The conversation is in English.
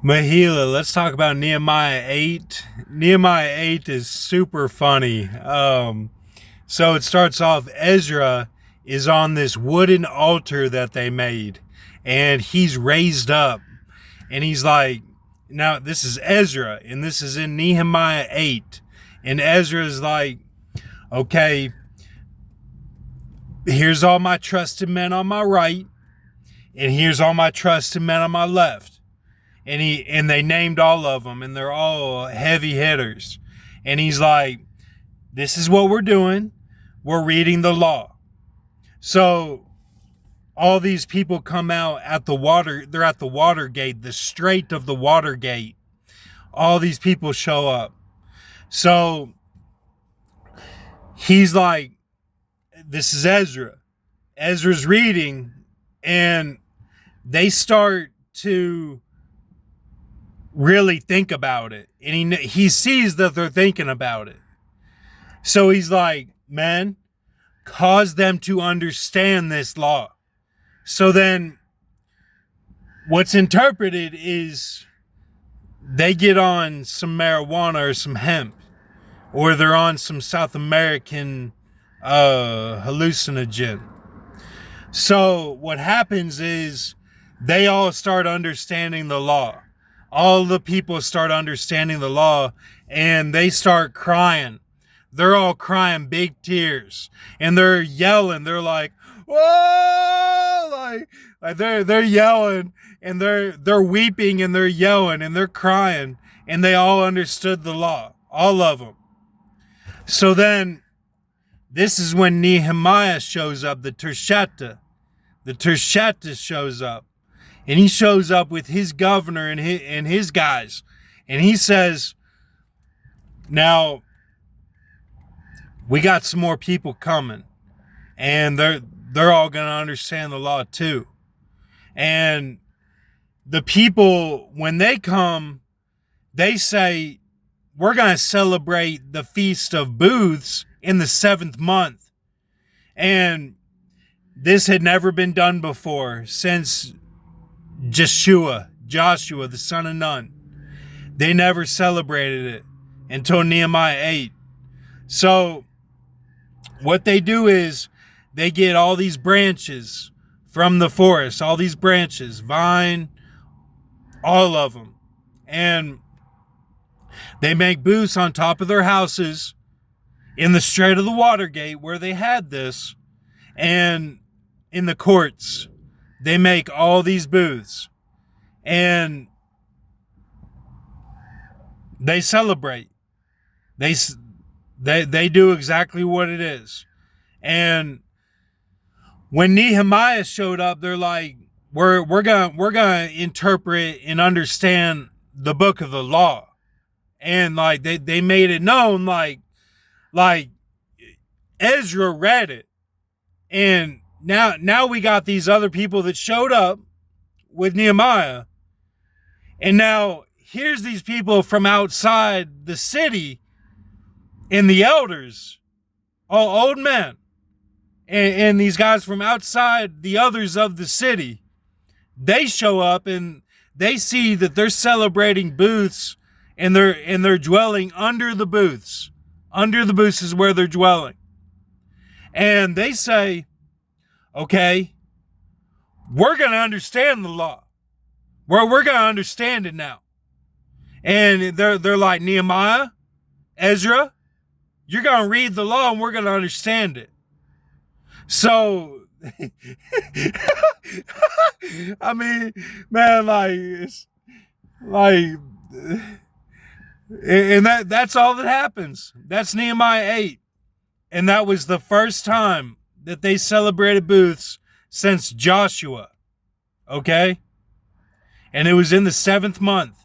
Mahila, let's talk about Nehemiah 8. Nehemiah 8 is super funny. So it starts off, Ezra is on this wooden altar that they made, and he's raised up, and he's like, now this is Ezra, and this is in Nehemiah 8, and Ezra is like, okay, here's all my trusted men on my right, and here's all my trusted men on my left. And they named all of them, and they're all heavy hitters. And he's like, this is what we're doing. We're reading the law. So all these people come out at the water. They're at the water gate, the strait of the water gate. All these people show up. So he's like, this is Ezra. Ezra's reading, and they start to really think about it, and he sees that they're thinking about it. So he's like, man, cause them to understand this law. So then what's interpreted is they get on some marijuana or some hemp, or they're on some South American hallucinogen. So what happens is they all start understanding the law. All the people start understanding the law, and they start crying. They're all crying big tears, and they're yelling. They're like, whoa, like they're yelling, and they're weeping, and they're yelling, and they're crying, and they all understood the law, all of them. So then this is when Nehemiah shows up, the Tershata. The Tershata shows up. And he shows up with his governor and his guys. And he says, now, we got some more people coming. And they're all going to understand the law too. And the people, when they come, they say, we're going to celebrate the Feast of Booths in the 7th month. And this had never been done before since Joshua, the son of Nun. They never celebrated it until Nehemiah 8. So what they do is they get all these branches from the forest, all these branches, vine, all of them. And they make booths on top of their houses in the Strait of the Watergate where they had this, and in the courts. They make all these booths, and they celebrate. They do exactly what it is. And when Nehemiah showed up, they're like, we're gonna interpret and understand the book of the law. And like they made it known, like Ezra read it. And now we got these other people that showed up with Nehemiah. And now here's these people from outside the city, and the elders, all old men, and these guys from outside, the others of the city, they show up, and they see that they're celebrating booths, and they're dwelling under the booths. Under the booths is where they're dwelling. And they say, okay, we're going to understand the law. We're going to understand it now. And they're like, Nehemiah, Ezra, you're going to read the law and we're going to understand it. So, I mean, man, and that's all that happens. That's Nehemiah 8. And that was the first time that they celebrated booths since Joshua. Okay? And it was in the 7th month.